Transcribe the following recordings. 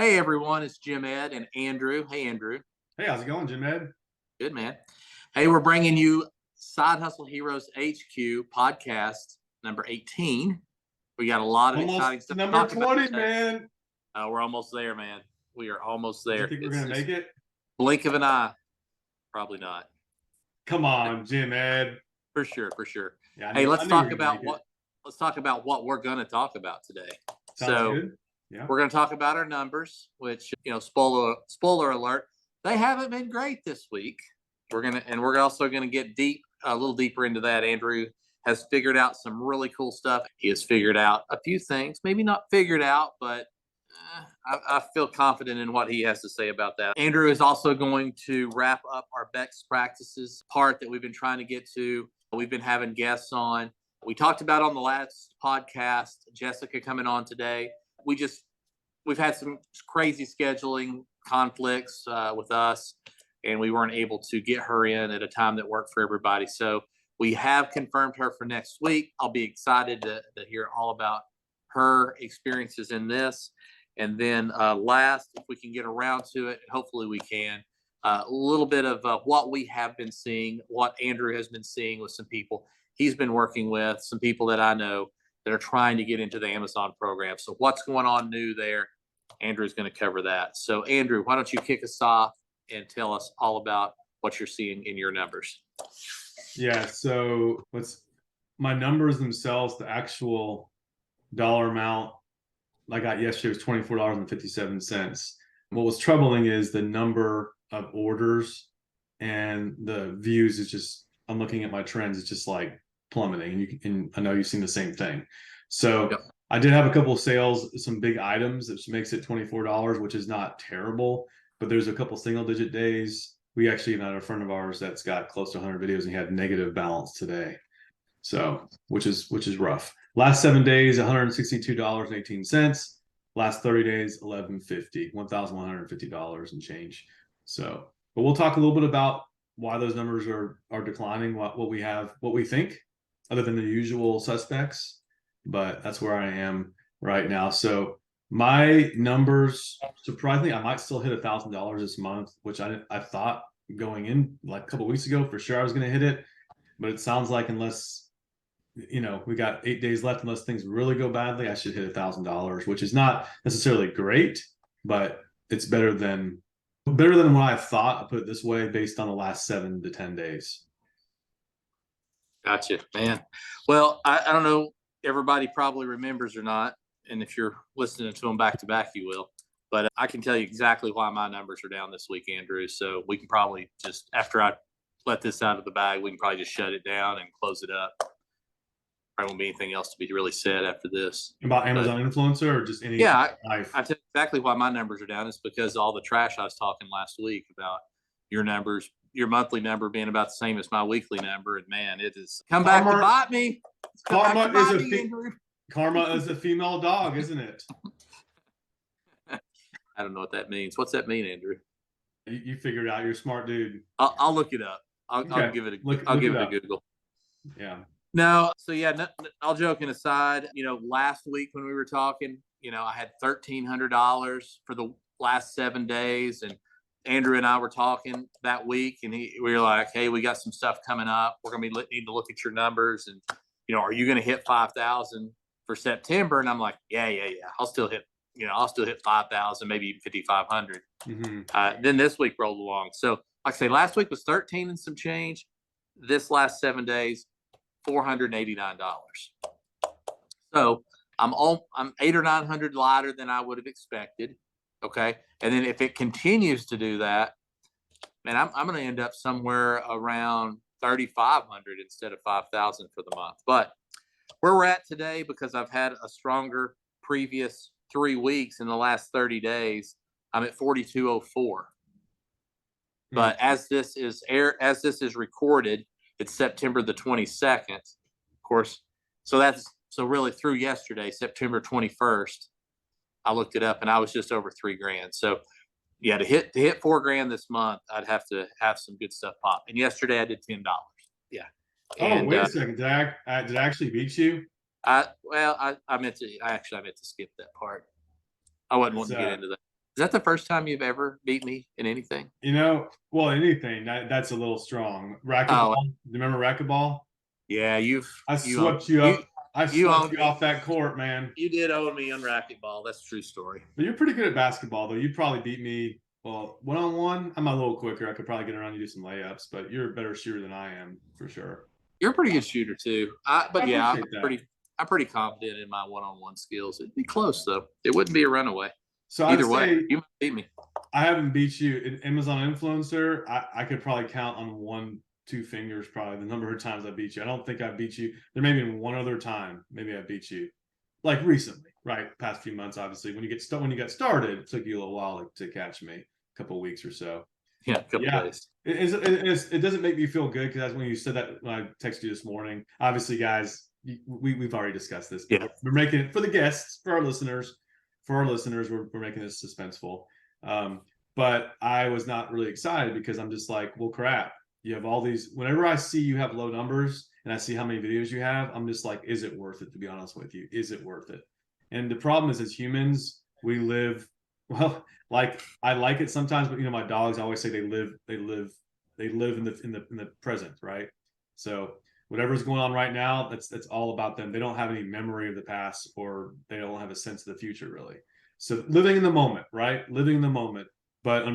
Hey everyone, it's Jim Ed and Andrew. Hey Andrew. Hey, how's it going, Jim Ed? Good man. Hey, we're bringing you Side Hustle Heroes HQ podcast number 18. We got a lot of exciting stuff. Number 20, man. We're almost there, man. We are almost Do there. you think we're going to make it? Blink of an eye. Probably not. Come on, Jim Ed. For sure. Yeah, hey, let's talk about what we're going to talk about today. Sounds good. Yeah. We're going to talk about our numbers, which, spoiler alert, they haven't been great this week. We're also going to get a little deeper into that. Andrew has figured out some really cool stuff. He has figured out a few things, maybe not figured out, but I feel confident in what he has to say about that. Andrew is also going to wrap up our best practices part that we've been trying to get to. We've been having guests on. We talked about on the last podcast, Jessica coming on today. We've had some crazy scheduling conflicts with us, and we weren't able to get her in at a time that worked for everybody. So we have confirmed her for next week. I'll be excited to hear all about her experiences in this. And then last, if we can get around to it, hopefully we can, a little bit of what we have been seeing, what Andrew has been seeing with some people he's been working with, some people that I know that are trying to get into the Amazon program. So what's going on new there? Andrew's going to cover that. So Andrew, why don't you kick us off and tell us all about what you're seeing in your numbers? Yeah, so my numbers themselves, the actual dollar amount I got yesterday was $24.57. What was troubling is the number of orders and the views is just, I'm looking at my trends, it's just like plummeting. And I know you've seen the same thing. So yep. I did have a couple of sales, some big items, which makes it $24, which is not terrible, but there's a couple single digit days. We actually even had a friend of ours that's got close to 100 videos and he had negative balance today. So, which is rough. Last 7 days, $162.18. Last 30 days, $1,150 and change. So, but we'll talk a little bit about why those numbers are declining, what we think, other than the usual suspects. But that's where I am right now. So my numbers, surprisingly, I might still hit $1,000 this month, which I thought going in like a couple of weeks ago for sure I was going to hit it. But it sounds like unless, we got 8 days left, unless things really go badly, I should hit $1,000, which is not necessarily great, but it's better than what I thought. I'll put it this way, based on the last 7 to 10 days. Gotcha, man. Well, I don't know, everybody probably remembers or not, and if you're listening to them back to back, you will. But I can tell you exactly why my numbers are down this week, Andrew. So we can probably just, after I let this out of the bag, we can probably just shut it down and close it up. Probably won't be anything else to be really said after this. About Amazon influencer or just any life? I tell you exactly why my numbers are down. It's because of all the trash I was talking last week about your numbers, your monthly number being about the same as my weekly number. And man, it has come back to bite me. Karma is a female dog, isn't it? I don't know what that means. What's that mean, Andrew? You figured it out. You're a smart dude. I'll look it up. I'll give it a Google. Yeah. No, so yeah, all joking aside, last week when we were talking, I had $1,300 for the last 7 days, and Andrew and I were talking that week, and we were like, hey, we got some stuff coming up. We're going to need to look at your numbers, and, are you going to hit 5,000 for September? And I'm like, yeah. I'll still hit 5,000, maybe even 5,500. Mm-hmm. Then this week rolled along. So like I say, last week was 13 and some change. This last 7 days, $489. So I'm $800 or $900 lighter than I would have expected. Okay. And then if it continues to do that, man, I'm going to end up somewhere around 3,500 instead of 5,000 for the month. But where we're at today, because I've had a stronger previous 3 weeks in the last 30 days, I'm at 4,204. But as this is recorded, it's September the 22nd, of course. So really through yesterday, September 21st, I looked it up and I was just over $3,000. So yeah, to hit $4,000 this month, I'd have to have some good stuff pop. And yesterday I did $10. Yeah. And, wait a second. Did I actually beat you? I meant to skip that part. I wasn't wanting to get into that. Is that the first time you've ever beat me in anything? Well, anything that's a little strong. Racquetball. Oh, Do you remember racquetball? yeah, I you own swept you you up. I you swept owned you me. off that court, man. You did own me on racquetball. That's a true story. But you're pretty good at basketball, though. You'd probably beat me. Well, one on one, I'm a little quicker. I could probably get around you, do some layups, but you're a better shooter than I am for sure. You're a pretty good shooter too. But I yeah, appreciate that. I'm pretty confident in my one-on-one skills. It'd be close though. It wouldn't be a runaway. So Either I'd way, say you might beat me. I haven't beat you in Amazon influencer. I could probably count on two fingers probably the number of times I beat you. I don't think I beat you. There may be one other time maybe I beat you, like recently, right? Past few months, obviously. When you got started, it took you a little while to catch me, a couple of weeks or so. Yeah, a couple days. It doesn't make me feel good because that's when you said that when I texted you this morning. Obviously, guys, we've already discussed this. But Yeah. we're making it for the guests, for our listeners. We're making this suspenseful. But I was not really excited because I'm just like, well, crap. You have all these. Whenever I see you have low numbers and I see how many videos you have, I'm just like, is it worth it? To be honest with you, is it worth it? And the problem is, as humans, we live well. Like I like it sometimes, but my dogs always say they live in the present, right? So whatever's going on right now, that's all about them. They don't have any memory of the past, or they don't have a sense of the future, really. So living in the moment, right? Living in the moment. But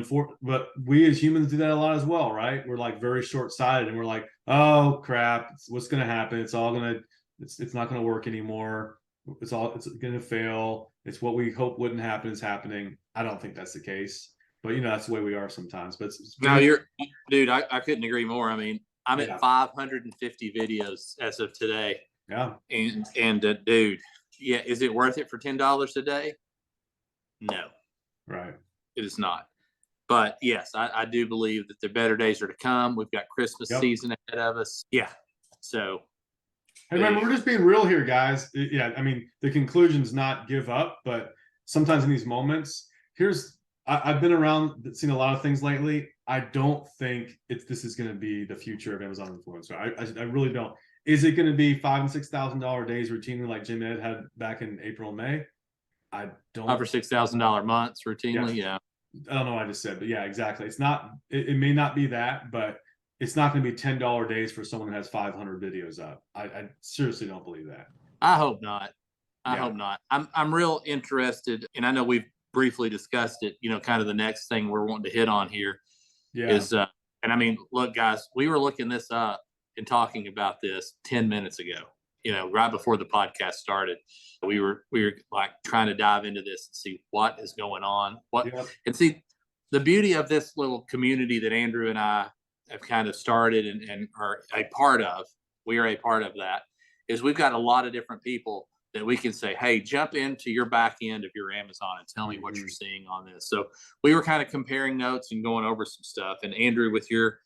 we as humans do that a lot as well, right? We're like very short-sighted, and we're like, oh crap, what's going to happen? It's not going to work anymore. It's going to fail. It's what we hope wouldn't happen is happening. I don't think that's the case, but that's the way we are sometimes. But Dude, I couldn't agree more. I mean, I'm at 550 videos as of today. Yeah. And dude, yeah, is it worth it for $10 a day? No. Right. It is not. But yes, I do believe that the better days are to come. We've got Christmas season ahead of us. Yeah. So hey, remember, we're just being real here, guys. Yeah, I mean, the conclusion's not give up, but sometimes in these moments, I've been around, seen a lot of things lately. I don't think this is going to be the future of Amazon influencer. I really don't. Is it going to be $5,000 and $6,000 days routinely like Jim Ed had back in April and May? I don't. $5,000 or $6,000 months routinely, yeah. I don't know what I just said, but yeah, exactly. It's not. It may not be that, but it's not going to be $10 days for someone who has 500 videos up. I seriously don't believe that. I hope not. I hope not. I'm real interested, and I know we've briefly discussed it. Kind of the next thing we're wanting to hit on here is, and I mean, look, guys, we were looking this up and talking about this 10 minutes ago. Right before the podcast started, we were like trying to dive into this and see what is going on. And see the beauty of this little community that Andrew and I have kind of started and are a part of. We are a part of that. Is we've got a lot of different people that we can say, hey, jump into your back end of your Amazon and tell me what you're seeing on this. So we were kind of comparing notes and going over some stuff. And Andrew, with your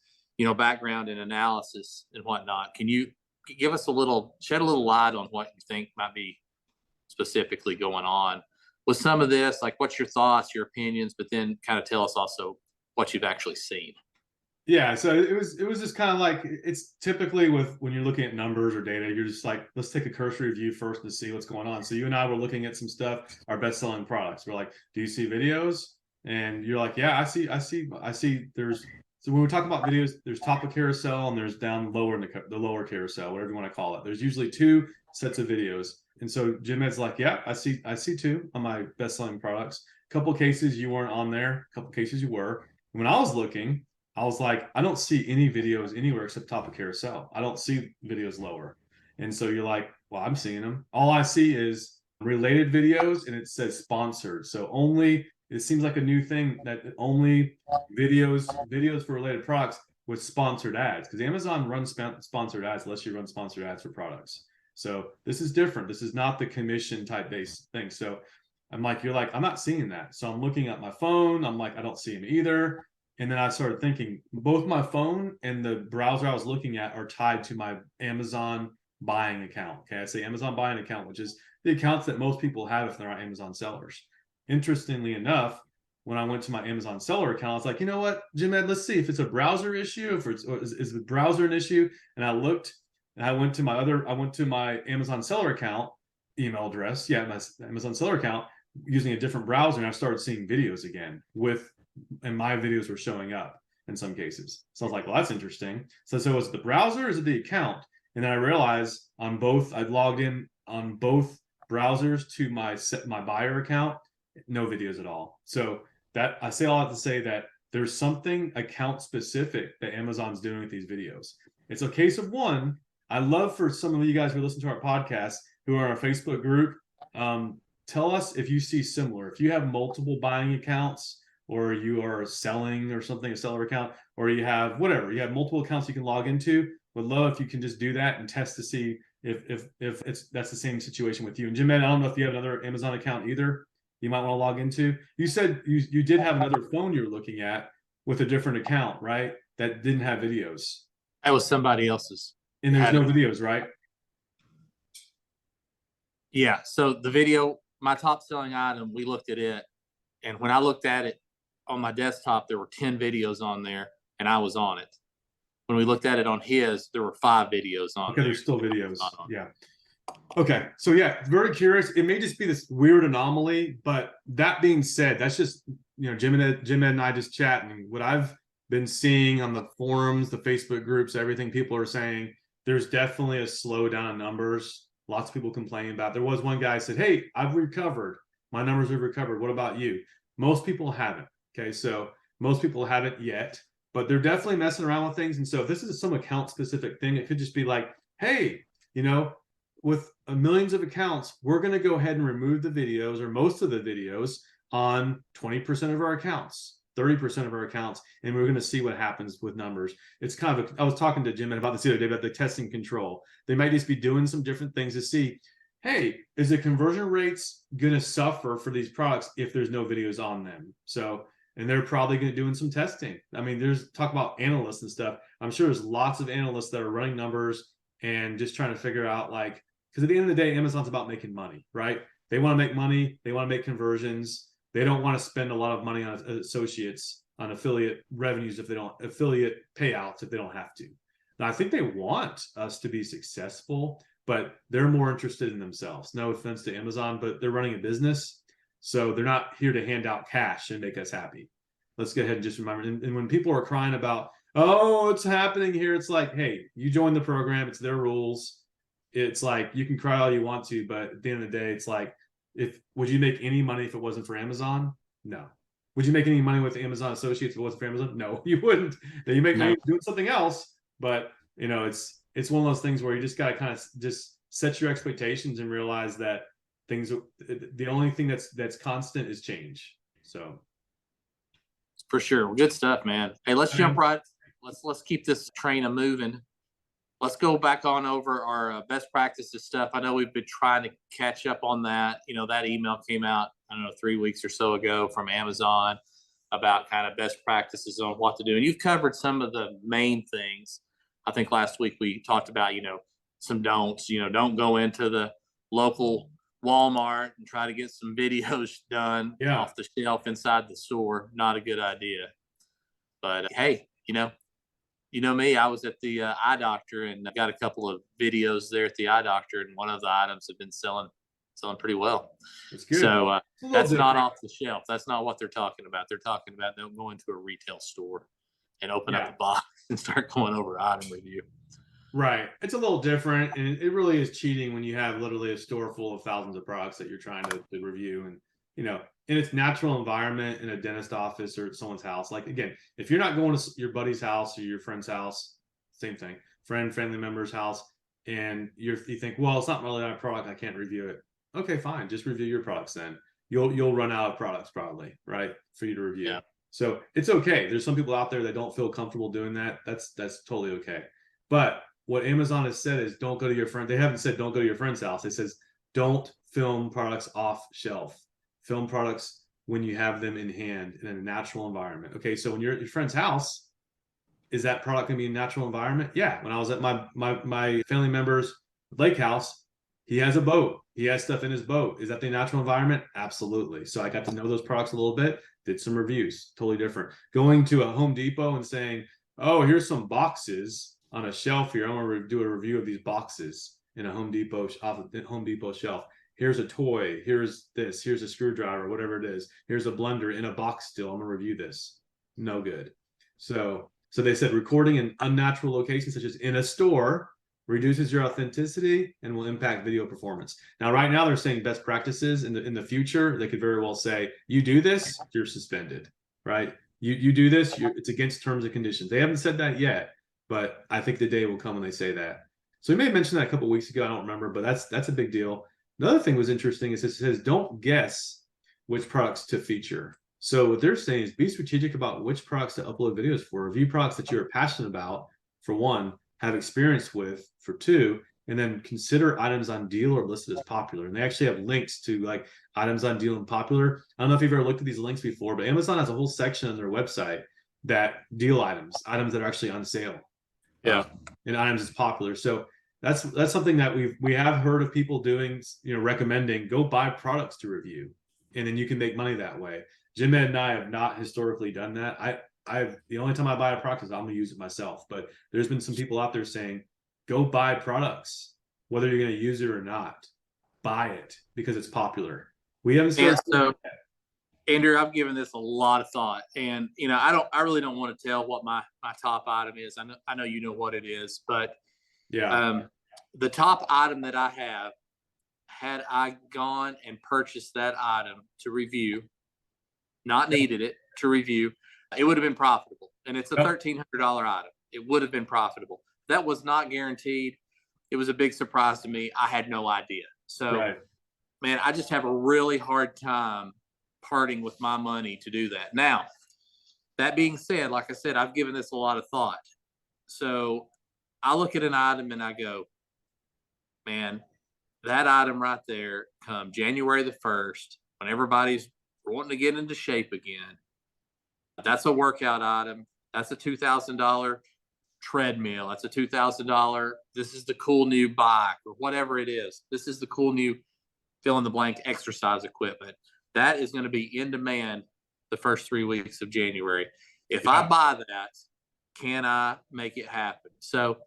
background in analysis and whatnot, can you shed a little light on what you think might be specifically going on with some of this? Like, what's your thoughts, your opinions, but then kind of tell us also what you've actually seen. Yeah, so it was just kind of like, it's typically when you're looking at numbers or data, you're just like, let's take a cursory view first to see what's going on. So you and I were looking at some stuff, our best-selling products. We're like, do you see videos? And you're like, yeah, I see. So when we talk about videos, there's top of carousel and there's down lower in the lower carousel, whatever you want to call it. There's usually two sets of videos. And so Jim Ed's like, yeah, I see two on my best-selling products. A couple cases you weren't on there, a couple cases you were. And when I was looking, I was like, I don't see any videos anywhere except top of carousel. I don't see videos lower. And so you're like, well, I'm seeing them. All I see is related videos and it says sponsored. So it seems like a new thing that only videos for related products with sponsored ads, because Amazon runs sponsored ads unless you run sponsored ads for products. So this is different. This is not the commission type based thing. So I'm like, you're like, I'm not seeing that. So I'm looking at my phone. I'm like, I don't see them either. And then I started thinking, both my phone and the browser I was looking at are tied to my Amazon buying account. Okay, I say Amazon buying account, which is the accounts that most people have if they're not Amazon sellers. Interestingly enough, when I went to my Amazon seller account, I was like, you know what, Jim Ed, let's see if it's a browser issue, is the browser an issue? And I looked, and I went to my Amazon seller account email address, my Amazon seller account, using a different browser, and I started seeing videos again and my videos were showing up in some cases. So I was like, well, that's interesting. So is it the browser or is it the account? And then I realized I'd logged in on both browsers to my buyer account, no videos at all. So that I say all that to say that there's something account specific that Amazon's doing with these videos. It's a case of one. I love for some of you guys who listen to our podcast who are in our Facebook group. Tell us if you see similar. If you have multiple buying accounts, or you are selling or something, a seller account, or you have whatever, you have multiple accounts you can log into. Would love if you can just do that and test to see if that's the same situation with you. And Jim, I don't know if you have another Amazon account either. You might want to log into. You said you did have another phone you're looking at with a different account, right? That didn't have videos. That was somebody else's. And there's no videos, right? Yeah. So the video, my top selling item, we looked at it. And when I looked at it on my desktop, there were 10 videos on there and I was on it. When we looked at it on his, there were 5 videos on okay, there. There's still videos. Yeah. Okay. So yeah, very curious. It may just be this weird anomaly, but that being said, that's just, Jim Ed and I just chatting. What I've been seeing on the forums, the Facebook groups, everything people are saying, there's definitely a slowdown in numbers. Lots of people complaining about. There was one guy said, "Hey, I've recovered. My numbers have recovered. What about you?" Most people haven't. Okay, so most people haven't yet, but they're definitely messing around with things. And so if this is some account specific thing, it could just be like, hey, with millions of accounts, we're going to go ahead and remove the videos or most of the videos on 20% of our accounts, 30% of our accounts, and we're going to see what happens with numbers. It's kind of, I was talking to Jim about this the other day about the testing control. They might just be doing some different things to see, hey, is the conversion rates going to suffer for these products if there's no videos on them? So, and they're probably going to doing some testing. I mean, there's talk about analysts and stuff. I'm sure there's lots of analysts that are running numbers and just trying to figure out because at the end of the day, Amazon's about making money, right? They want to make money. They want to make conversions. They don't want to spend a lot of money on associates, on affiliate revenues affiliate payouts if they don't have to. Now, I think they want us to be successful, but they're more interested in themselves. No offense to Amazon, but they're running a business. So they're not here to hand out cash and make us happy. Let's go ahead and just remember. And when people are crying about, oh, it's happening here, it's like, hey, you joined the program. It's their rules. It's like, you can cry all you want to, but at the end of the day, it's like, would you make any money if it wasn't for Amazon? No. Would you make any money with Amazon associates if it wasn't for Amazon? No, you wouldn't. Now, you make money doing something else, but it's one of those things where you just got to kind of just set your expectations and realize that the only thing that's constant is change. So for sure. Good stuff, man. Hey, let's jump right. Let's keep this train a moving. Let's go back on over our best practices stuff. I know we've been trying to catch up on that. That email came out, I don't know, 3 weeks or so ago from Amazon about kind of best practices on what to do. And you've covered some of the main things. I think last week we talked about, some don'ts, don't go into the local Walmart and try to get some videos done off the shelf inside the store. Not a good idea. But hey, me, I was at the eye doctor and I got a couple of videos there at the eye doctor, and one of the items have been selling pretty well. That's good. So that's not off the shelf. That's not what they're talking about. They're talking about don't go into a retail store and open up the box and start going over item review. Right. It's a little different, and it really is cheating when you have literally a store full of thousands of products that you're trying to review, and in its natural environment in a dentist office or at someone's house. Like, again, if you're not going to your buddy's house or your friend's house, same thing, family member's house, and you think, well, it's not really my product, I can't review it. Okay, fine, just review your products then. You'll run out of products probably, right, for you to review. Yeah. So it's okay. There's some people out there that don't feel comfortable doing that. That's totally okay. But what Amazon has said is don't go to your friend. They haven't said don't go to your friend's house. It says don't film products off shelf. Film products when you have them in hand in a natural environment. Okay, so when you're at your friend's house, is that product going to be in a natural environment? Yeah. When I was at my family member's lake house, he has a boat. He has stuff in his boat. Is that the natural environment? Absolutely. So I got to know those products a little bit, did some reviews, totally different. Going to a Home Depot and saying, oh, here's some boxes on a shelf here. I want to do a review of these boxes in a Home Depot shelf. here's a toy, here's this, here's a screwdriver, whatever it is, here's a blender in a box still, I'm gonna review this. No good. So they said recording in unnatural locations such as in a store reduces your authenticity and will impact video performance. Now, right now they're saying best practices. In the future, they could very well say, you do this, you're suspended, right? You do this, it's against terms and conditions. They haven't said that yet, but I think the day will come when they say that. So we may have mentioned that a couple of weeks ago, I don't remember, but that's a big deal. Another thing was interesting is it says don't guess which products to feature. So what they're saying is be strategic about which products to upload videos for. Review products that you're passionate about, for one, have experience with, for two, and then consider items on deal or listed as popular. And they actually have links to like items on deal and popular. I don't know if you've ever looked at these links before, but Amazon has a whole section on their website that deal items that are actually on sale. Yeah. And items is popular. So that's something that we have heard of people doing, recommending go buy products to review, and then you can make money that way. Jim Ed and I have not historically done that. The only time I buy a product is I'm gonna use it myself. But there's been some people out there saying, go buy products, whether you're gonna use it or not. Buy it because it's popular. We haven't started. So, Andrew, I've given this a lot of thought, and I really don't want to tell what my top item is. I know you know what it is, but yeah, the top item that I have, had I gone and purchased that item to review, not needed it to review, it would have been profitable. And it's a $1,300 item. It would have been profitable. That was not guaranteed. It was a big surprise to me. I had no idea. So, man, I just have a really hard time parting with my money to do that. Now, that being said, like I said, I've given this a lot of thought. So I look at an item and I go, man, that item right there come January the 1st, when everybody's wanting to get into shape again. That's a workout item. That's a $2,000 treadmill. That's a $2,000. This is the cool new bike or whatever it is. This is the cool new fill in the blank exercise equipment. That is going to be in demand the first 3 weeks of January. If I buy that, can I make it happen? So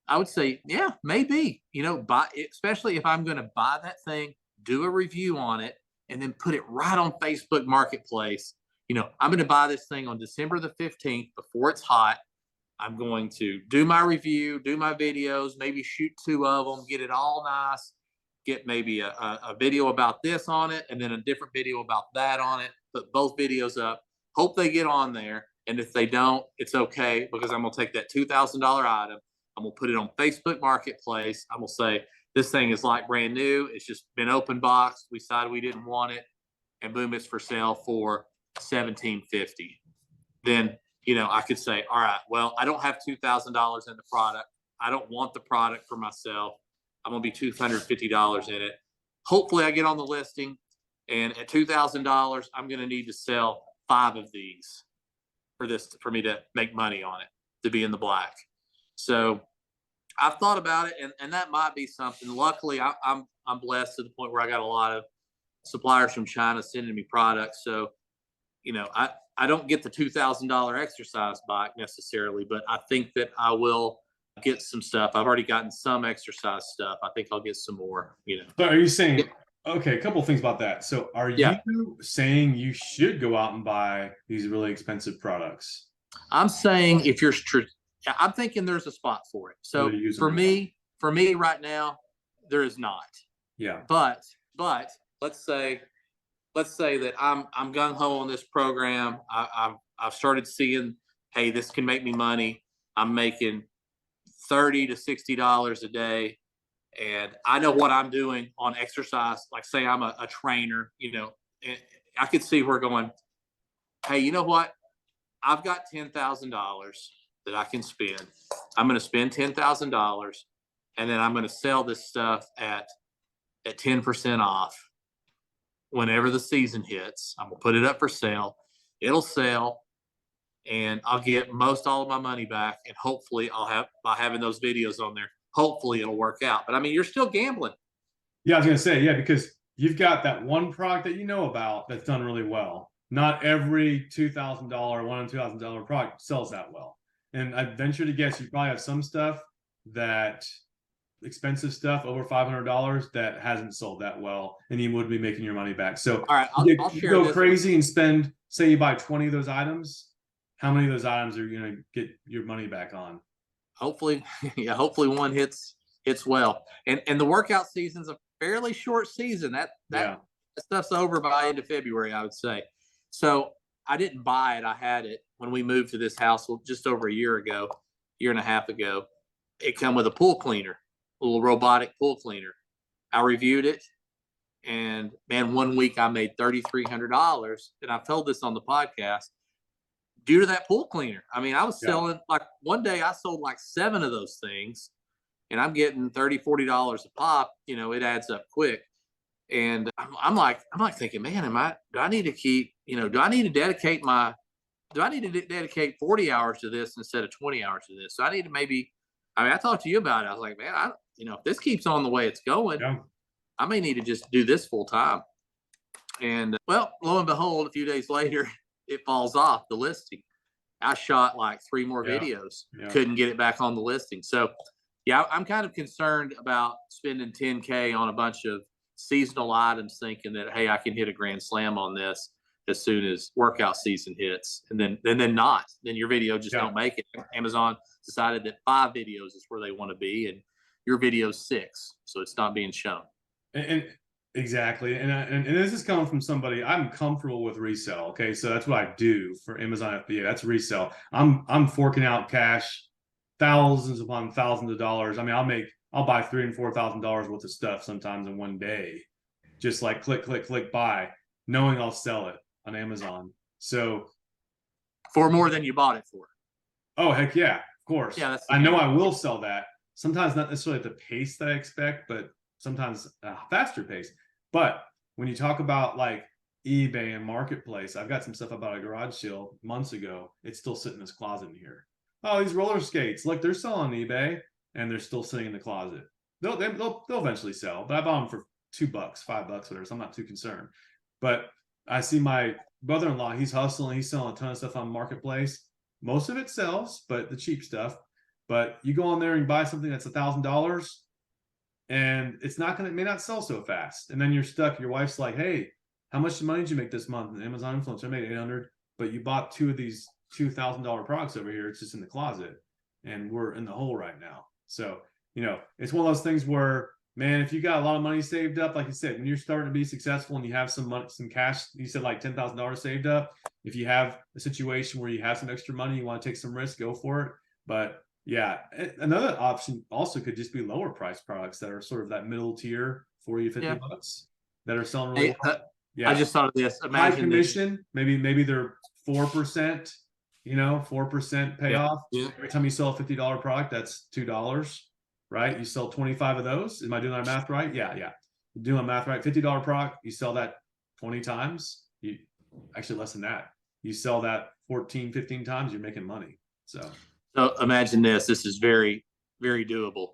I would say, yeah, maybe, buy, especially if I'm going to buy that thing, do a review on it, and then put it right on Facebook Marketplace. I'm going to buy this thing on December the 15th before it's hot. I'm going to do my review, do my videos, maybe shoot 2 of them, get it all nice, get maybe a video about this on it, and then a different video about that on it, put both videos up, hope they get on there. And if they don't, it's okay, because I'm going to take that $2,000 item, I'm going to put it on Facebook Marketplace. I'm going to say, this thing is like brand new. It's just been open boxed. We decided we didn't want it. And boom, it's for sale for $1,750. Then, I could say, all right, well, I don't have $2,000 in the product. I don't want the product for myself. I'm going to be $250 in it. Hopefully I get on the listing, and at $2,000, I'm going to need to sell 5 of these for me to make money on it, to be in the black. So I've thought about it, and that might be something. Luckily, I'm blessed to the point where I got a lot of suppliers from China sending me products. So, I don't get the $2,000 exercise bike necessarily, but I think that I will get some stuff. I've already gotten some exercise stuff. I think I'll get some more. So are you saying? Okay, a couple of things about that. So are you saying you should go out and buy these really expensive products? I'm saying if you're I'm thinking there's a spot for it. So for me right now, there is not. Yeah. But let's say that I'm gung ho on this program. I've started seeing, hey, this can make me money. I'm making $30 to $60 a day, and I know what I'm doing on exercise. Like, say I'm a trainer, and I could see we're going, hey, you know what? I've got $10,000 that I can spend. I'm going to spend $10,000, and then I'm going to sell this stuff at 10% off whenever the season hits. I'm going to put it up for sale. It'll sell, and I'll get all of my money back. And hopefully by having those videos on there, hopefully it'll work out. But I mean, you're still gambling. Yeah, I was going to say, because you've got that one product that you know about that's done really well. Not every $2,000, $2,000 product sells that well. And I venture to guess you probably have some stuff that expensive stuff over $500 that hasn't sold that well, and you would be making your money back. So All right, I'll you share go this crazy and spend, say you buy 20 of those items, how many of those items are you going to get your money back on? Hopefully, yeah, hopefully one hits well. And the workout season's a fairly short season. That stuff's over by end of February, I would say. So I didn't buy it. I had it when we moved to this house just over a year and a half ago. It come with a pool cleaner, a little robotic pool cleaner. I reviewed it, and man, one week I made $3,300, and I've told this on the podcast due to that pool cleaner. I mean, I was selling like one day I sold like 7 of those things, and I'm getting $30-$40 a pop. You know, it adds up quick. And I'm like thinking, man, do I need to keep, do I need to dedicate 40 hours to this instead of 20 hours to this? So I need to I talked to you about it. I was like, man, if this keeps on the way it's going, I may need to just do this full time. And well, lo and behold, a few days later, it falls off the listing. I shot like 3 more videos, couldn't get it back on the listing. So yeah, I'm kind of concerned about spending $10K on a bunch of seasonal items, thinking that, hey, I can hit a grand slam on this as soon as workout season hits, and then your video just don't make it. Amazon decided that 5 videos is where they want to be, and your video's 6, so it's not being shown. And exactly, and this is coming from somebody, I'm comfortable with resell. Okay, so that's what I do for Amazon FBA. That's resell. I'm forking out cash, thousands upon thousands of dollars. I mean, I'll buy $3,000 and $4,000 worth of stuff sometimes in one day, just like click buy, knowing I'll sell it on Amazon. So for more than you bought it for. Oh heck yeah, of course. Yeah, I know I will sell that. Sometimes not necessarily at the pace that I expect, but sometimes a faster pace. But when you talk about like eBay and Marketplace, I've got some stuff about a garage sale months ago. It's still sitting in this closet in here. Oh, these roller skates, look, they're selling on eBay and they're still sitting in the closet. They'll eventually sell, but I bought them for $2, $5, whatever. So I'm not too concerned. But I see my brother-in-law, he's hustling, he's selling a ton of stuff on Marketplace. Most of it sells, but the cheap stuff. But you go on there and buy something that's $1,000, and it's not gonna, it may not sell so fast. And then you're stuck. Your wife's like, "Hey, how much money did you make this month?" And Amazon influencer, I made $800, but you bought 2 of these $2,000 products over here. It's just in the closet, and we're in the hole right now. So it's one of those things where, man, if you got a lot of money saved up, like you said, when you're starting to be successful and you have some money, some cash, you said like $10,000 saved up. If you have a situation where you have some extra money, you want to take some risk, go for it. But yeah, another option also could just be lower price products that are sort of that middle tier, 40 to $50 that are selling really well. I just thought of this. Imagine high commission, maybe they're 4%, 4% payoff. Yeah. Every time you sell a $50 product, that's $2. Right? You sell 25 of those. Am I doing that math right? Yeah. You're doing my math right. $50 product, you sell that 20 times. You actually less than that. You sell that 14, 15 times, you're making money. So imagine this. This is very, very doable.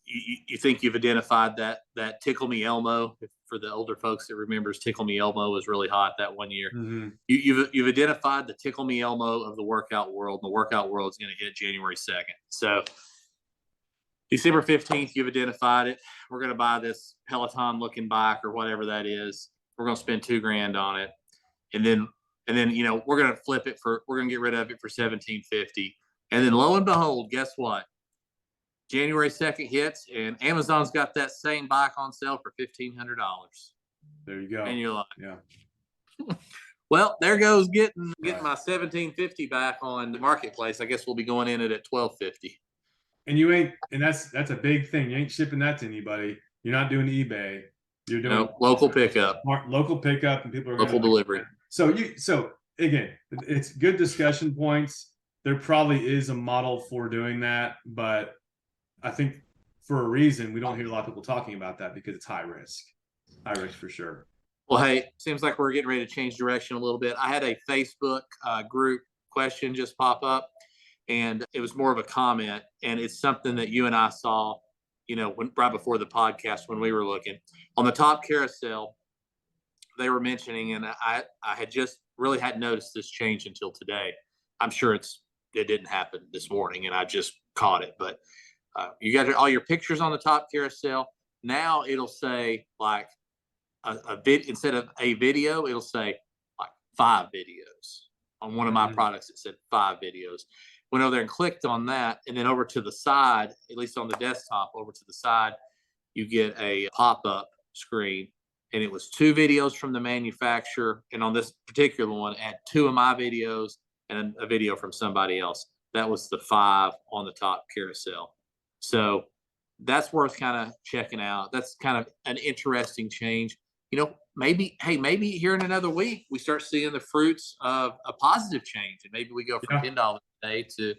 You think you've identified that Tickle Me Elmo? For the older folks that remembers, Tickle Me Elmo was really hot that one year. Mm-hmm. You've identified the Tickle Me Elmo of the workout world. And the workout world is going to hit January 2nd. So December 15th, you've identified it. We're going to buy this Peloton looking bike or whatever that is. We're going to spend $2,000 on it. And then, we're going to we're going to get rid of it for $1,750. And then lo and behold, guess what? January 2nd hits and Amazon's got that same bike on sale for $1,500. There you go. And you're like, yeah. Well, there goes getting my $1,750 back on the Marketplace. I guess we'll be going in it at $1,250. And that's a big thing. You ain't shipping that to anybody. You're not doing eBay. You're doing local pickup. Local pickup, and people are local delivery. So again, it's good discussion points. There probably is a model for doing that, but I think for a reason we don't hear a lot of people talking about that because it's high risk. High risk for sure. Well, hey, seems like we're getting ready to change direction a little bit. I had a Facebook group question just pop up. And it was more of a comment, and it's something that you and I saw, right before the podcast when we were looking on the top carousel. They were mentioning, and I had just really hadn't noticed this change until today. I'm sure it didn't happen this morning, and I just caught it. But You got all your pictures on the top carousel. Now it'll say like a vid instead of a video, it'll say like 5 videos. On one of my products, it said 5 videos. Went over there and clicked on that, and then over to the side, at least on the desktop, over to the side, you get a pop-up screen, and it was 2 videos from the manufacturer, and on this particular one, I had 2 of my videos and a video from somebody else. That was the 5 on the top carousel. So that's worth kind of checking out. That's kind of an interesting change. Maybe here in another week, we start seeing the fruits of a positive change, and maybe we go from $10 a day to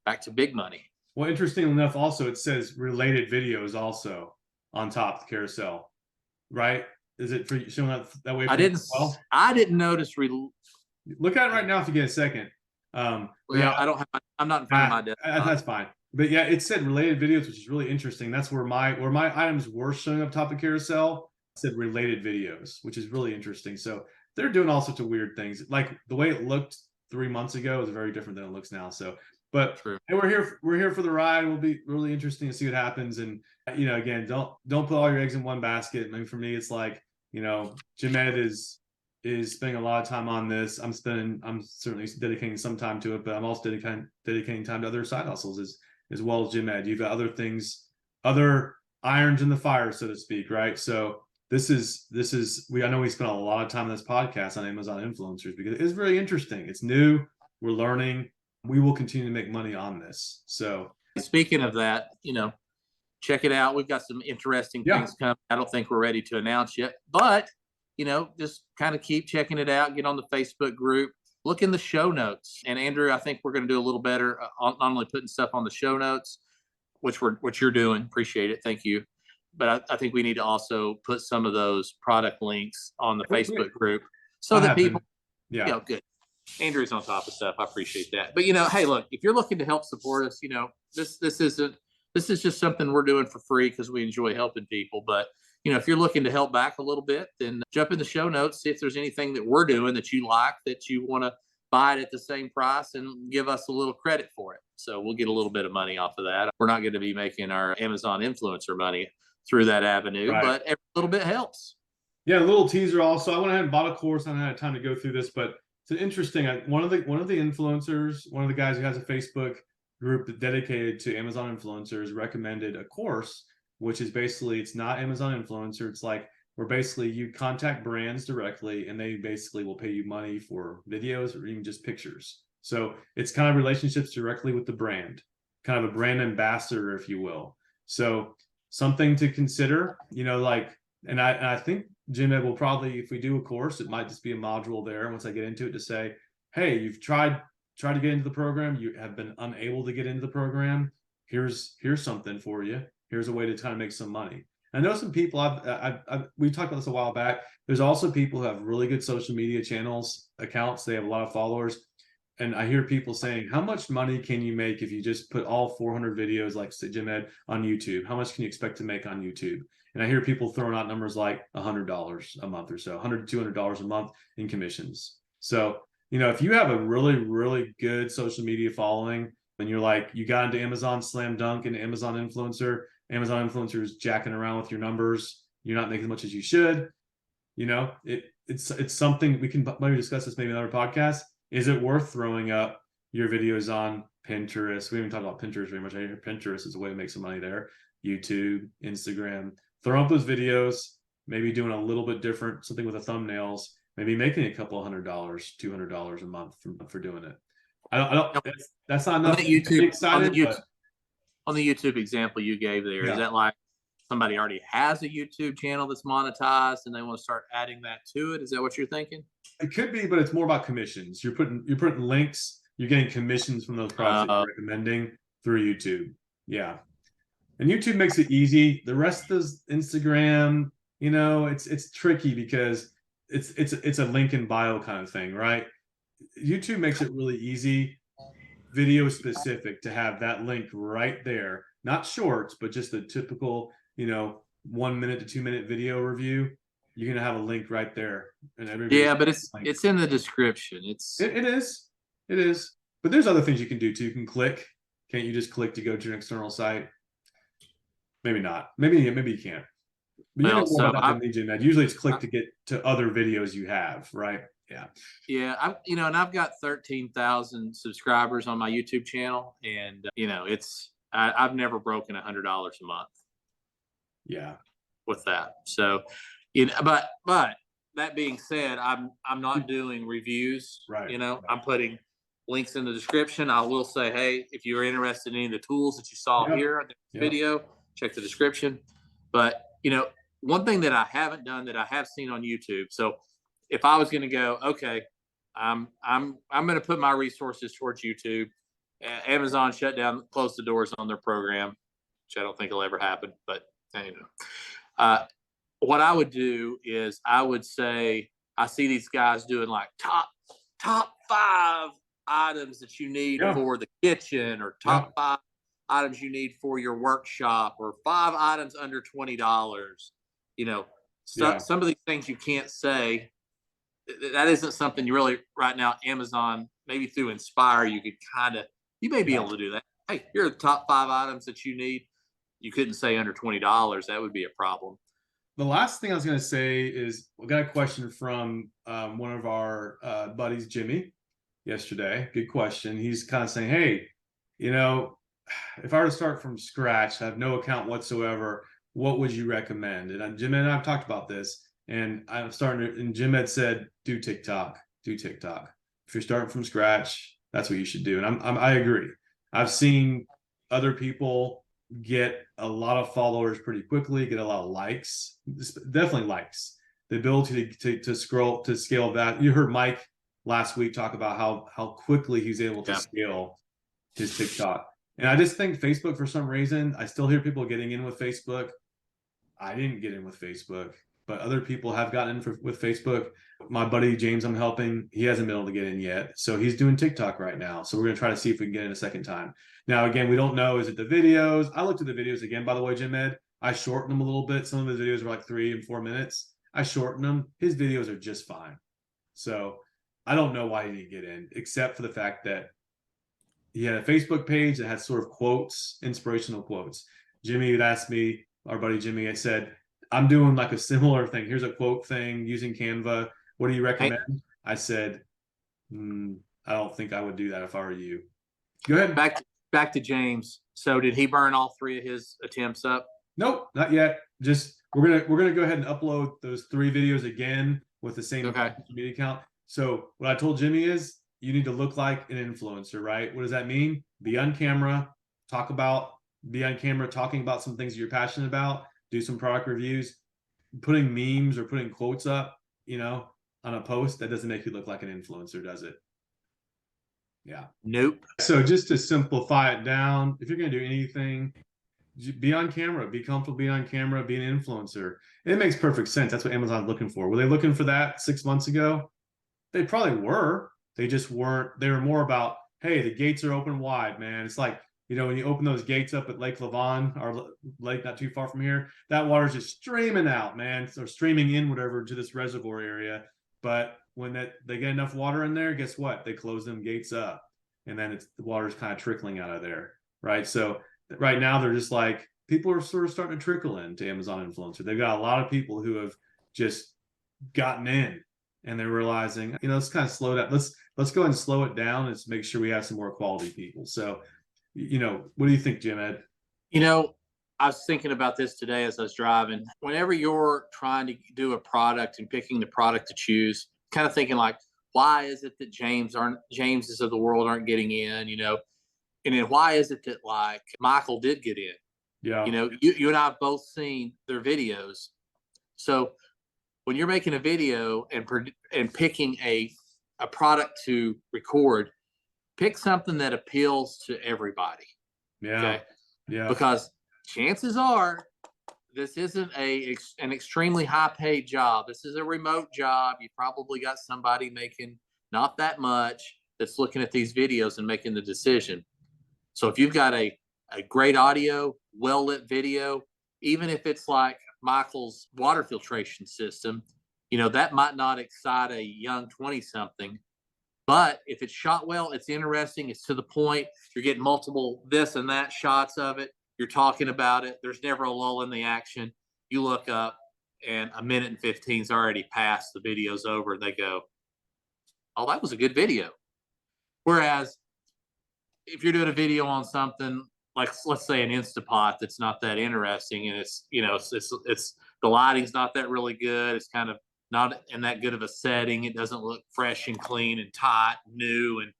back to big money. Well, interestingly enough, also it says related videos also on top of the carousel, right? Is it for showing that way? I didn't notice. Look at it right now if you get a second. I don't have. I'm not in front of my desk. That's fine. But yeah, it said related videos, which is really interesting. That's where my items were showing up top of carousel. It said related videos, which is really interesting. So they're doing all sorts of weird things. Like the way it looked 3 months ago is very different than it looks now. So, but hey, we're here for the ride. It will be really interesting to see what happens. And again, don't put all your eggs in one basket. I mean, for me, it's like Jim Ed is spending a lot of time on this. I'm certainly dedicating some time to it, but I'm also dedicating time to other side hustles as well as Jim Ed. You've got other things, other irons in the fire, so to speak, right? So this is I know we spent a lot of time on this podcast on Amazon influencers because it's really interesting. It's new. We're learning. We will continue to make money on this. So speaking of that, check it out. We've got some interesting things coming. I don't think we're ready to announce yet, but just kind of keep checking it out. Get on the Facebook group. Look in the show notes. And Andrew, I think we're going to do a little better on not only putting stuff on the show notes, which you're doing. Appreciate it. Thank you. But I think we need to also put some of those product links on the Facebook group so that people, good. Andrew's on top of stuff. I appreciate that. But hey, look, if you're looking to help support us, this is just something we're doing for free because we enjoy helping people. But if you're looking to help back a little bit, then jump in the show notes, see if there's anything that we're doing that you like, that you want to buy it at the same price and give us a little credit for it. So we'll get a little bit of money off of that. We're not going to be making our Amazon influencer money through that avenue, but every little bit helps. Yeah, a little teaser also. I went ahead and bought a course. I haven't had time to go through this, but it's interesting. One of the influencers, one of the guys who has a Facebook group that dedicated to Amazon influencers, recommended a course, which is basically, it's not Amazon influencer. It's like where basically you contact brands directly and they basically will pay you money for videos or even just pictures. So it's kind of relationships directly with the brand, kind of a brand ambassador, if you will. So something to consider, and I think Jim Ed will probably, if we do a course, it might just be a module there once I get into it to say, hey, you've tried to get into the program, you have been unable to get into the program. Here's something for you. Here's a way to kind of make some money. I know some people we talked about this a while back. There's also people who have really good social media accounts. They have a lot of followers. And I hear people saying, how much money can you make if you just put all 400 videos like Jim Ed on YouTube? How much can you expect to make on YouTube? And I hear people throwing out numbers like $100 a month or so, $100 to $200 a month in commissions. So, if you have a really, really good social media following and you got into Amazon slam dunk and Amazon influencer is jacking around with your numbers, you're not making as much as you should, it's something we can maybe discuss this maybe in another podcast. Is it worth throwing up your videos on Pinterest? We haven't talked about Pinterest very much. I hear Pinterest is a way to make some money there. YouTube, Instagram. Throw up those videos, maybe doing a little bit different, something with the thumbnails, maybe making a couple $100, $200 a month for doing it. I don't. That's not enough. On the YouTube example you gave there, is that like somebody already has a YouTube channel that's monetized and they want to start adding that to it? Is that what you're thinking? It could be, but it's more about commissions. You're putting links. You're getting commissions from those products that you're recommending through YouTube. Yeah, and YouTube makes it easy. The rest is Instagram. It's tricky because it's a link in bio kind of thing, right? YouTube makes it really easy, video specific, to have that link right there. Not shorts, but just a typical 1 minute to 2 minute video review. You're gonna have a link right there, and but it's in the description. It is. But there's other things you can do too. You can click. Can't you just click to go to an external site? Maybe not. Maybe you can't. But you know Well, more so about that than me, Jim. Usually it's click to get to other videos you have, right? Yeah. yeah, and I've got 13,000 subscribers on my YouTube channel, and I've never broken $100 a month Yeah. with that. So, but that being said, I'm not doing reviews. Right. I'm putting links in the description. I will say, hey, if you're interested in any of the tools that you saw Yeah. here in this Yeah. video, check the description. But one thing that I haven't done that I have seen on YouTube. So if I was going to go, okay, I'm going to put my resources towards YouTube. Amazon shut down, closed the doors on their program, which I don't think will ever happen. But what I would do is I would say I see these guys doing like top 5 items that you need Yeah. for the kitchen, or top 5 items you need for your workshop, or 5 items under $20. Some of these things you can't say. That isn't something you really right now. Amazon, maybe through Inspire, you may be able to do that. Hey, here are the top 5 items that you need. You couldn't say under $20. That would be a problem. The last thing I was going to say is we got a question from one of our buddies, Jimmy, yesterday. Good question. He's kind of saying, hey, if I were to start from scratch, I have no account whatsoever, what would you recommend? And Jim and I have talked about this, and and Jim had said, do TikTok. If you're starting from scratch, that's what you should do. And I agree. I've seen other people get a lot of followers pretty quickly, get a lot of likes, definitely likes. The ability to scale that. You heard Mike last week talk about how quickly he's able to scale his TikTok. And I just think Facebook, for some reason, I still hear people getting in with Facebook. I didn't get in with Facebook, but other people have gotten in with Facebook. My buddy James, I'm helping, he hasn't been able to get in yet. So he's doing TikTok right now. So we're going to try to see if we can get in a second time. Now, again, we don't know, is it the videos? I looked at the videos again, by the way, Jim Ed. I shortened them a little bit. Some of his videos were like 3 and 4 minutes. I shortened them. His videos are just fine. So I don't know why he didn't get in, except for the fact that he had a Facebook page that had sort of quotes, inspirational quotes. Jimmy had asked me, our buddy Jimmy, I said, I'm doing like a similar thing. Here's a quote thing using Canva. What do you recommend? I said, I don't think I would do that if I were you. Go ahead. Back to James. So did he burn all 3 of his attempts up? Nope, not yet. Just we're gonna go ahead and upload those 3 videos again with the same social media account. So what I told Jimmy is you need to look like an influencer, right? What does that mean? Be on camera, be on camera talking about some things you're passionate about, do some product reviews, putting memes or putting quotes up, on a post. That doesn't make you look like an influencer, does it? Yeah. Nope. So just to simplify it down, if you're going to do anything, be on camera, be comfortable being on camera, be an influencer. It makes perfect sense. That's what Amazon's looking for. Were they looking for that 6 months ago? They probably were. They just weren't. They were more about, hey, the gates are open wide, man. It's like, when you open those gates up at Lake Lavon, our lake not too far from here, that water's just streaming out, man, or streaming in, whatever, to this reservoir area. But when they get enough water in there, guess what? They close them gates up, and then the water's kind of trickling out of there, right? So right now they're just like, people are sort of starting to trickle into Amazon Influencer. They've got a lot of people who have just gotten in, and they're realizing, let's kind of slow down. Let's go ahead and slow it down and make sure we have some more quality people. So, what do you think, Jim Ed? I was thinking about this today as I was driving. Whenever you're trying to do a product and picking the product to choose, kind of thinking like, why is it that Jameses of the world aren't getting in, and then why is it that like Michael did get in? Yeah. You and I have both seen their videos. So when you're making a video and picking a product to record, pick something that appeals to everybody. Yeah. Okay? Yeah. Because chances are this isn't an extremely high paid job. This is a remote job. You probably got somebody making not that much that's looking at these videos and making the decision. So if you've got a great audio, well-lit video, even if it's like Michael's water filtration system, that might not excite a young 20-something. But if it's shot well, it's interesting, it's to the point, you're getting multiple this and that shots of it, You're talking about it. There's never a lull in the action. You look up and a minute and 15's already passed. The video's over. And they go, oh, that was a good video. Whereas if you're doing a video on something like, let's say, an Instapot that's not that interesting, and it's, it's the lighting's not that really good. It's kind of not in that good of a setting. It doesn't look fresh and clean and tight, and new, and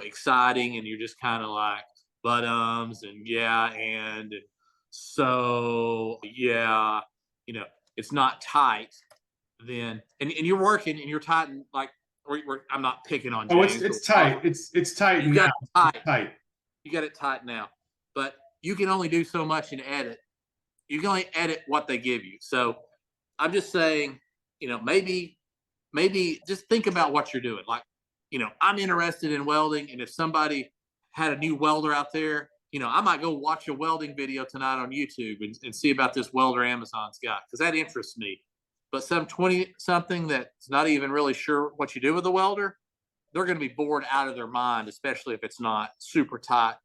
exciting. And you're just kind of like, but and yeah, and so yeah, it's not tight. Then and you're working and you're tight, and like I'm not picking on James. Oh, it's tight. It's tight. You got it tight. It's tight. You got it tight now, but you can only do so much in edit. You can only edit what they give you. So I'm just saying, maybe just think about what you're doing. Like, I'm interested in welding, and if somebody had a new welder out there, I might go watch a welding video tonight on YouTube and see about this welder Amazon's got, because that interests me. But some 20-something that's not even really sure what you do with a welder, they're going to be bored out of their mind, especially if it's not super tight.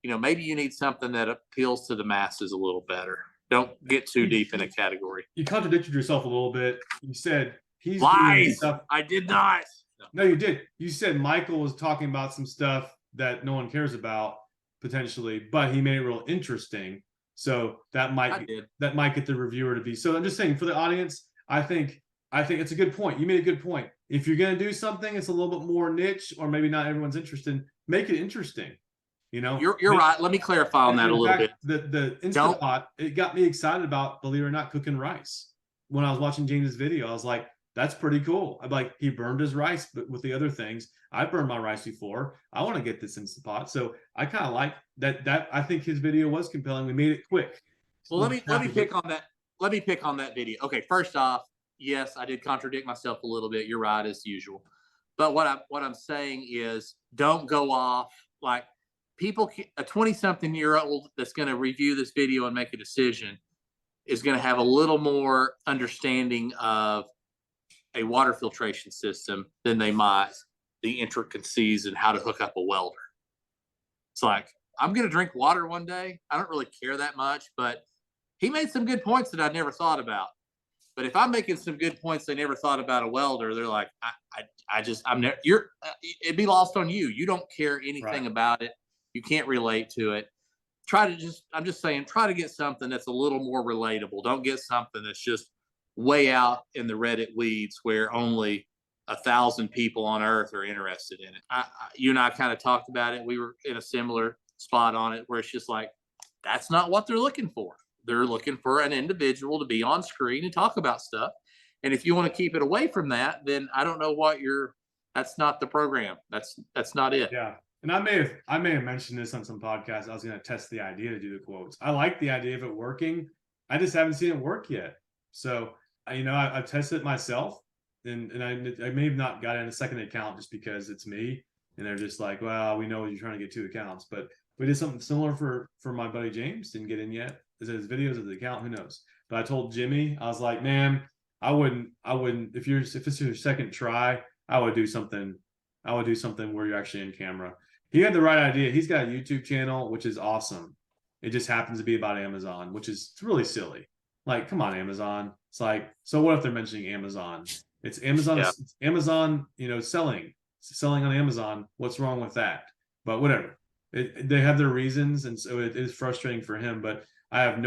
Maybe you need something that appeals to the masses a little better. Don't get too deep in a category. You contradicted yourself a little bit. You said he's lies. I did not. No, you did. You said Michael was talking about some stuff that no one cares about potentially, but he made it real interesting. So that might get the reviewer to be. So I'm just saying, for the audience, I think it's a good point. You made a good point. If you're going to do something, it's a little bit more niche, or maybe not everyone's interested, make it interesting. You're right. Let me clarify on that a little bit. The Instapot, it got me excited about, believe it or not, cooking rice. When I was watching James's video, I was like, that's pretty cool. I'm like, he burned his rice, but with the other things, I burned my rice before. I want to get this Instapot. So I kind of like that. I think his video was compelling. We made it quick. Well, let me pick on that. Let me pick on that video. Okay, first off, yes, I did contradict myself a little bit. You're right, as usual. But what I'm saying is, don't go off like people. A 20-something-year-old that's going to review this video and make a decision is going to have a little more understanding of a water filtration system than they might the intricacies and how to hook up a welder. It's like, I'm going to drink water one day. I don't really care that much, but he made some good points that I never thought about. But if I'm making some good points they never thought about a welder, they're like, it'd be lost on you. You don't care anything about it. You can't relate to it. I'm just saying, try to get something that's a little more relatable. Don't get something that's just way out in the Reddit weeds where only 1,000 people on earth are interested in it. You and I kind of talked about it. We were in a similar spot on it where it's just like, that's not what they're looking for. They're looking for an individual to be on screen and talk about stuff. And if you want to keep it away from that, then I don't know that's not the program. That's not it. Yeah. And I may have mentioned this on some podcasts. I was going to test the idea to do the quotes. I like the idea of it working. I just haven't seen it work yet. So, I've tested it myself, and I may have not got in a second account just because it's me. And they're just like, well, we know you're trying to get 2 accounts, but we did something similar for my buddy James. Didn't get in yet. Is it his videos of the account? Who knows? But I told Jimmy, I was like, man, I wouldn't. If it's your second try, I would do something where you're actually in camera. He had the right idea. He's got a YouTube channel, which is awesome. It just happens to be about Amazon, which is really silly. Like, come on, Amazon. It's like, so what if they're mentioning Amazon? It's Amazon. Yeah. It's Amazon, selling on Amazon. What's wrong with that? But whatever. They have their reasons, and so it is frustrating for him. But I have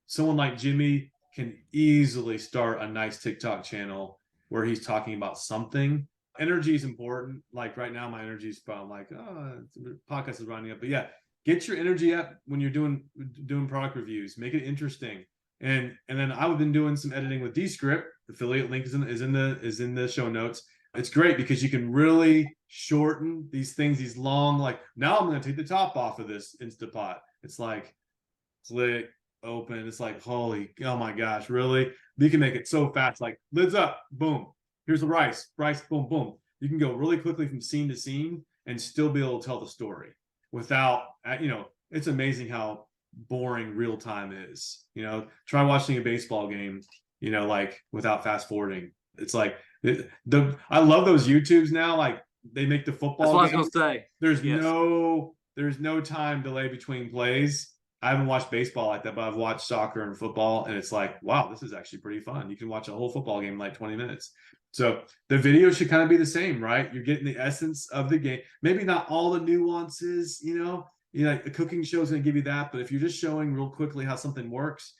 someone like Jimmy can easily start a nice TikTok channel where he's talking about something. Energy is important. Like right now, my energy is probably like, the podcast is running up. But yeah, get your energy up when you're doing product reviews. Make it interesting. And then I've been doing some editing with Descript. Affiliate link is in the show notes. It's great because you can really shorten these things, these long, like, now I'm going to take the top off of this Instapot. It's like, click, open. It's like, oh my gosh, really? You can make it so fast, like lids up, boom. Here's the rice, boom, boom. You can go really quickly from scene to scene and still be able to tell the story without, it's amazing how boring real time is. Try watching a baseball game, like without fast forwarding. It's like, I love those YouTubes now. Like they make the football. That's what I was gonna say. There's no time delay between plays. I haven't watched baseball like that, but I've watched soccer and football, and it's like, wow, this is actually pretty fun. You can watch a whole football game in like 20 minutes. So the video should kind of be the same, right? You're getting the essence of the game. Maybe not all the nuances, like the cooking show is going to give you that, but if you're just showing real quickly how something works,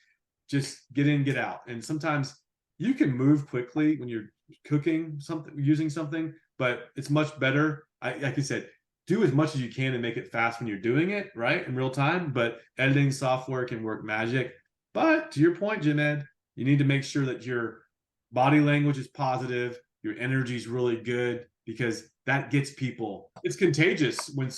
just get in, get out. And sometimes you can move quickly when you're cooking something, using something, but it's much better. Like you said, do as much as you can and make it fast when you're doing it, right, in real time. But editing software can work magic. But to your point, Jim Ed, you need to make sure that your body language is positive, your energy is really good, because that gets people. It's contagious when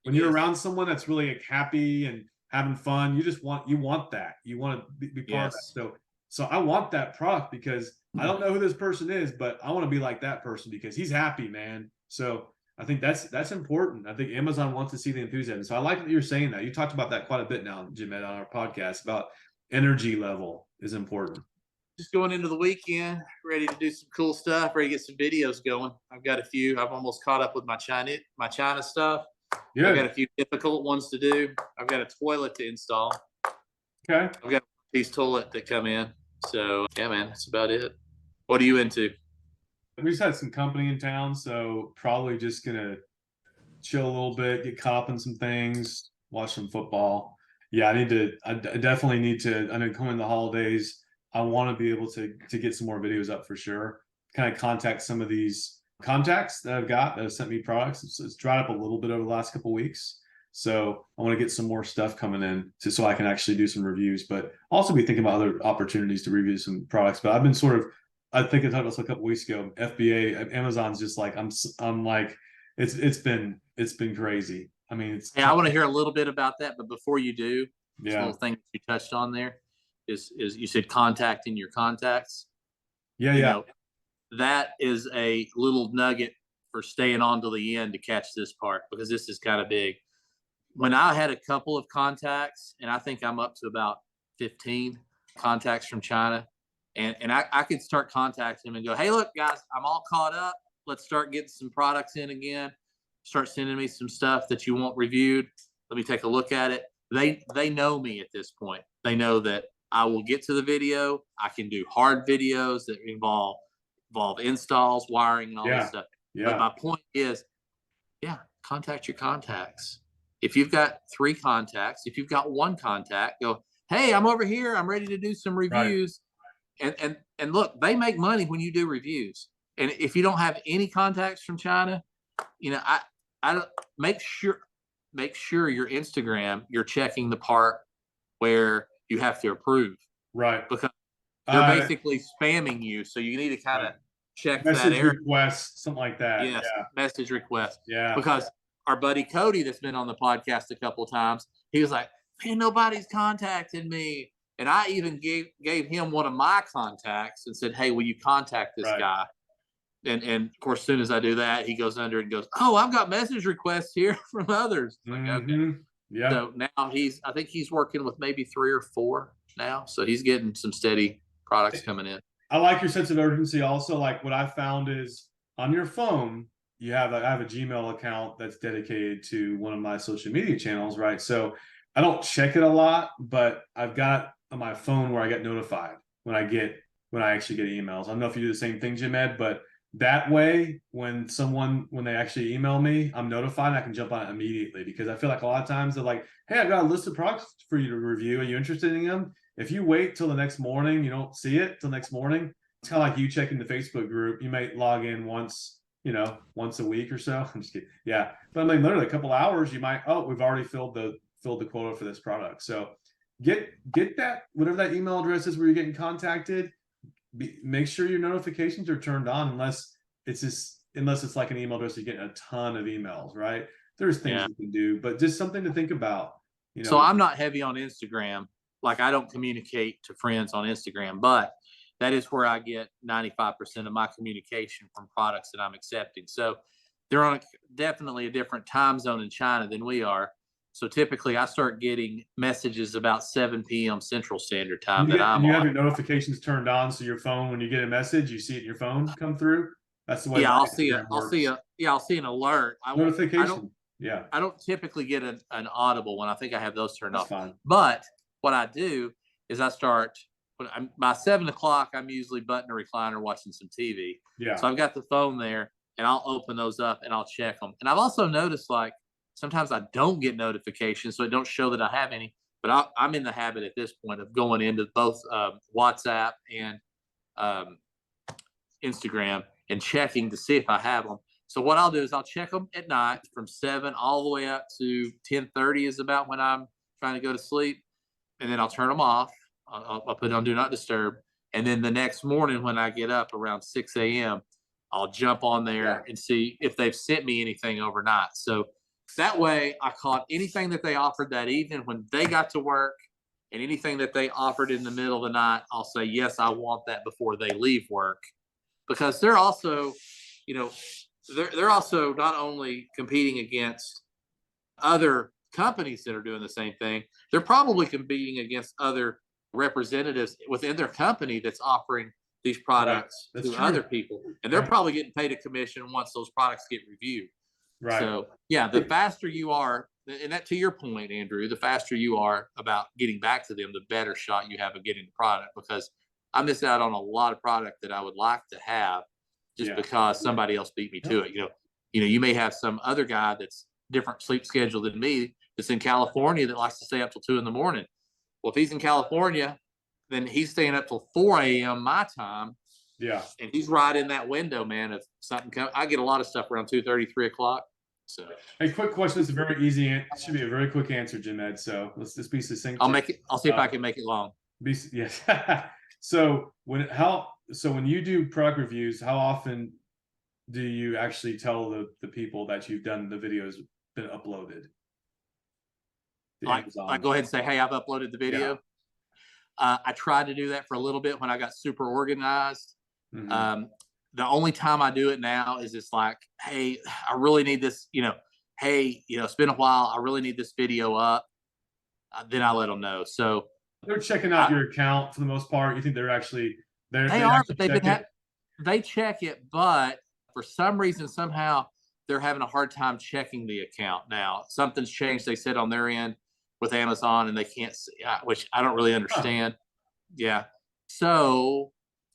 you're around someone that's really like happy and having fun. You want that. You want to be part of that. So I want that product because I don't know who this person is, but I want to be like that person because he's happy, man. So I think that's important. I think Amazon wants to see the enthusiasm. So I like that you're saying that. You talked about that quite a bit now, Jim Ed, on our podcast about energy level is important. Just going into the weekend, ready to do some cool stuff, ready to get some videos going. I've got a few. I've almost caught up with my China stuff. Yeah. I've got a few difficult ones to do. I've got a toilet to install. Okay. I've got these toilet that come in. So yeah, man, that's about it. What are you into? We just had some company in town, so probably just gonna chill a little bit, get caught up in some things, watch some football. Yeah, I definitely need to. I know coming the holidays, I want to be able to get some more videos up for sure. Kind of contact some of these contacts that I've got that have sent me products. It's dried up a little bit over the last couple of weeks. So I want to get some more stuff coming in so I can actually do some reviews, but also be thinking about other opportunities to review some products. But I've been I think I talked about this a couple of weeks ago. FBA, Amazon's just like, I'm like, it's been crazy. I mean, I want to hear a little bit about that, but before you do, this yeah, little thing that you touched on there is you said contacting your contacts. Yeah, you know, that is a little nugget for staying on to the end to catch this part, because this is kind of big. When I had a couple of contacts, and I think I'm up to about 15 contacts from China, and I could start contacting them and go, hey, look, guys, I'm all caught up. Let's start getting some products in again. Start sending me some stuff that you want reviewed. Let me take a look at it. They know me at this point. They know that I will get to the video. I can do hard videos that involve installs, wiring, and all this stuff. Yeah. But my point is, contact your contacts. If you've got 3 contacts, if you've got 1 contact, go, hey, I'm over here. I'm ready to do some reviews. Right. And look, they make money when you do reviews. And if you don't have any contacts from China, I don't make sure your Instagram, you're checking the part where you have to approve. Right. Because they're basically spamming you. So you need to kind of check message that area. Request, something like that. Yes, message request. Yeah. Because our buddy Cody, that's been on the podcast a couple of times, he was like, man, nobody's contacted me. And I even gave him one of my contacts and said, hey, will you contact this guy? And of course, as soon as I do that, he goes under and goes, oh, I've got message requests here from others. Like, okay. Yeah. So now I think he's working with maybe 3 or 4 now. So he's getting some steady products coming in. I like your sense of urgency. Also, like what I found is on your phone, I have a Gmail account that's dedicated to one of my social media channels, right? So I don't check it a lot, but I've got on my phone where I get notified when I actually get emails. I don't know if you do the same thing, Jim Ed, but that way, when they actually email me, I'm notified and I can jump on it immediately, because I feel like a lot of times they're like, hey, I've got a list of products for you to review. Are you interested in them? If you wait till the next morning, you don't see it till next morning. It's kind of like you checking the Facebook group. You might log in once a week or so. I'm just kidding. Yeah. But I mean, literally a couple hours, you might, we've already filled the quota for this product. So get that, whatever that email address is where you're getting contacted. Make sure your notifications are turned on, unless it's like an email address you're getting a ton of emails, right? There's things you can do, but just something to think about. So I'm not heavy on Instagram. Like, I don't communicate to friends on Instagram, but that is where I get 95% of my communication from products that I'm accepting. So they're on definitely a different time zone in China than we are. So typically I start getting messages about 7 p.m. Central Standard Time you have your notifications turned on. So your phone, when you get a message, you see it in your phone come through. That's the way. Yeah, I'll see an alert. Notification. Yeah, I don't typically get an audible one. I think I have those turned that's off. fine. But what I do is I start by 7 o'clock. I'm usually butting a recliner watching some TV. Yeah, So I've got the phone there, and I'll open those up and I'll check them. And I've also noticed like sometimes I don't get notifications, so it don't show that I have any. But I'm in the habit at this point of going into both WhatsApp and um, Instagram and checking to see if I have them. So what I'll do is I'll check them at night from 7 all the way up to 10:30 is about when I'm trying to go to sleep, and then I'll turn them off. I'll put it on do not disturb, and then the next morning when I get up around 6 a.m., I'll jump on there and see if they've sent me anything overnight. So that way I caught anything that they offered that evening when they got to work, and anything that they offered in the middle of the night, I'll say yes, I want that before they leave work, because they're also, you know, they're also not only competing against other companies that are doing the same thing, they're probably competing against other representatives within their company that's offering these right. products That's to true. other people, and they're Right. probably getting paid a commission once those products get reviewed. Right. So yeah, the faster you are, and that to your point, Andrew, the faster you are about getting back to them, the better shot you have of getting the product. Because I miss out on a lot of product that I would like to have just Yeah. because somebody else beat me to it. You may have some other guy that's different sleep schedule than me that's in California that likes to stay up till 2 in the morning. Well, if he's in California, then he's staying up till 4 a.m. my time, Yeah. and he's right in that window, man. If something comes, I get a lot of stuff around 2:30, 3 o'clock. So Hey, quick question. It's a very easy. It should be a very quick answer, Jim Ed. So let's just be succinct. I'll make it. I'll see if I can make it long. Yes. So when you do product reviews, how often do you actually tell the people that you've done the videos been uploaded? I go ahead and say, hey, I've uploaded the video. I tried to do that for a little bit when I got super organized. Mhm. The only time I do it now is it's like, hey, I really need this. Hey, it's been a while. I really need this video up. Then I let them know. So They're checking out I, your account for the most part. You think they they are, but actually check it? they check it, but for some reason, somehow they're having a hard time checking the account now. Something's changed. They said on their end with Amazon, and they can't see, which I don't really Huh. understand. Yeah. So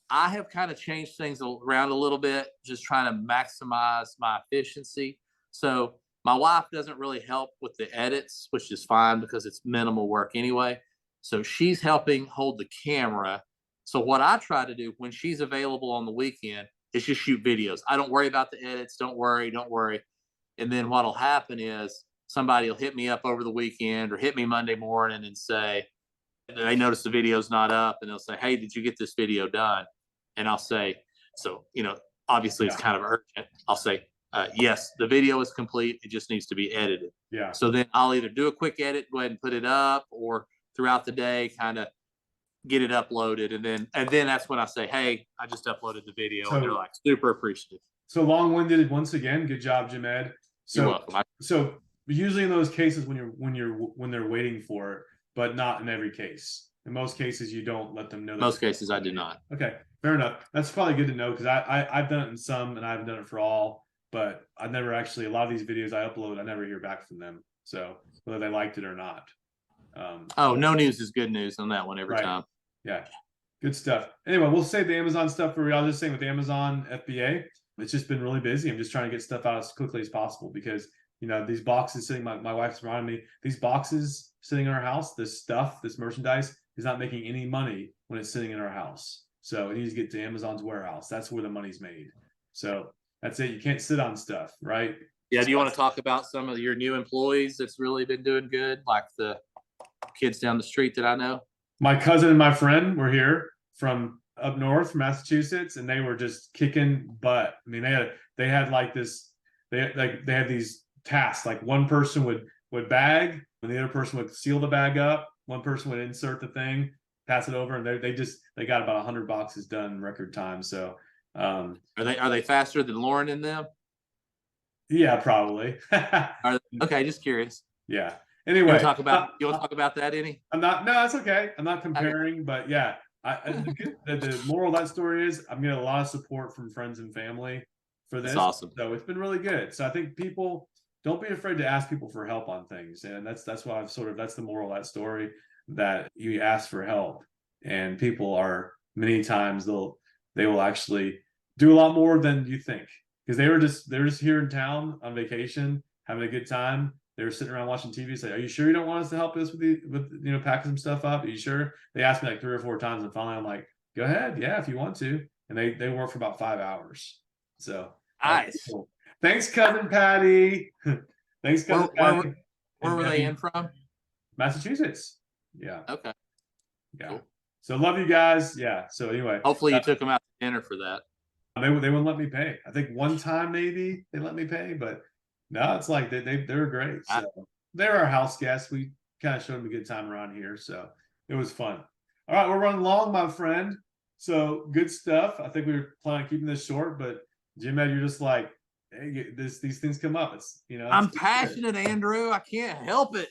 I have kind of changed things around a little bit, just trying to maximize my efficiency. So my wife doesn't really help with the edits, which is fine because it's minimal work anyway. So she's helping hold the camera. So what I try to do when she's available on the weekend is just shoot videos. I don't worry about the edits. Don't worry. Don't worry. And then what'll happen is somebody will hit me up over the weekend or hit me Monday morning and say, they notice the video's not up, and they'll say, hey, did you get this video done? And I'll say, so, obviously it's kind of urgent. I'll say, yes, the video is complete. It just needs to be edited. Yeah. So then I'll either do a quick edit, go ahead and put it up, or throughout the day, kind of get it uploaded. And then that's when I say, hey, I just uploaded the video. And they're like super appreciative. So long-winded once again. Good job, Jim Ed. You're welcome. So usually in those cases when they're waiting for it, but not in every case. In most cases, you don't let them know. Most cases, I do not. Okay, fair enough. That's probably good to know because I've done it in some and I haven't done it for all. But I never actually, a lot of these videos I upload, I never hear back from them. So whether they liked it or not. No news is good news on that one every time. Yeah, good stuff. Anyway, we'll save the Amazon stuff for real. I was just saying with Amazon FBA, it's just been really busy. I'm just trying to get stuff out as quickly as possible because these boxes sitting. My wife's reminding me these boxes sitting in our house. This stuff, this merchandise, is not making any money when it's sitting in our house. So it needs to get to Amazon's warehouse. That's where the money's made. So that's it. You can't sit on stuff, right? Yeah. Do you want to talk about some of your new employees that's really been doing good, like the kids down the street that I know? My cousin and my friend were here from up north, from Massachusetts, and they were just kicking butt. I mean, they had like this. They had these tasks. Like one person would bag, and the other person would seal the bag up. One person would insert the thing, pass it over, and they got about 100 boxes done in record time. So are they faster than Lauren and them? Yeah, probably. Okay, just curious. Yeah. You Anyway, want to talk about that any? I'm not. No, that's okay. I'm not comparing, but yeah, the moral of that story is I'm getting a lot of support from friends and family for this. That's awesome. So it's been really good. So I think people don't be afraid to ask people for help on things. And that's why that's the moral of that story, that you ask for help, and people are many times they will actually do a lot more than you think, because they're just here in town on vacation having a good time. They were sitting around watching TV, say, "Are you sure you don't want us to help us with packing some stuff up? Are you sure?" They asked me like 3 or 4 times, and finally I'm like, "Go ahead, yeah, if you want to." And they work for about 5 hours. So Nice. cool. Thanks, cousin Patty. Thanks, cousin Patty. Where were they in from? Massachusetts. Yeah. Okay. Yeah. Cool. So love you guys. Yeah. So anyway, Hopefully you took them out to dinner for that. they wouldn't let me pay. I think one time maybe they let me pay, but no, it's like they're great. So they're our house guests. We kind of showed them a good time around here, so it was fun. All right, we're running long, my friend. So good stuff. I think we were planning on keeping this short, but Jim Ed, you're just like, hey, these things come up. It's I'm passionate, Andrew. I can't help it.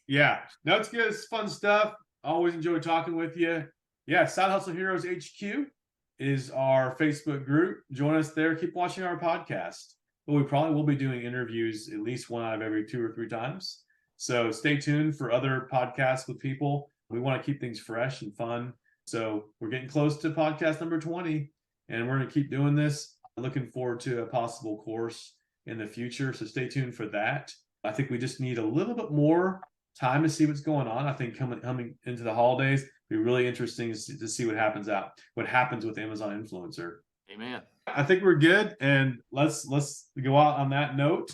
Yeah, no, it's good. It's fun stuff. Always enjoy talking with you. Yeah, Side Hustle Heroes HQ is our Facebook group. Join us there. Keep watching our podcast. But we probably will be doing interviews at least one out of every 2 or 3 times. So stay tuned for other podcasts with people. We want to keep things fresh and fun. So we're getting close to podcast number 20, and we're going to keep doing this. Looking forward to a possible course in the future. So stay tuned for that. I think we just need a little bit more time to see what's going on. I think coming into the holidays, it'll be really interesting to see what happens with Amazon Influencer. Amen. I think we're good, and let's go out on that note.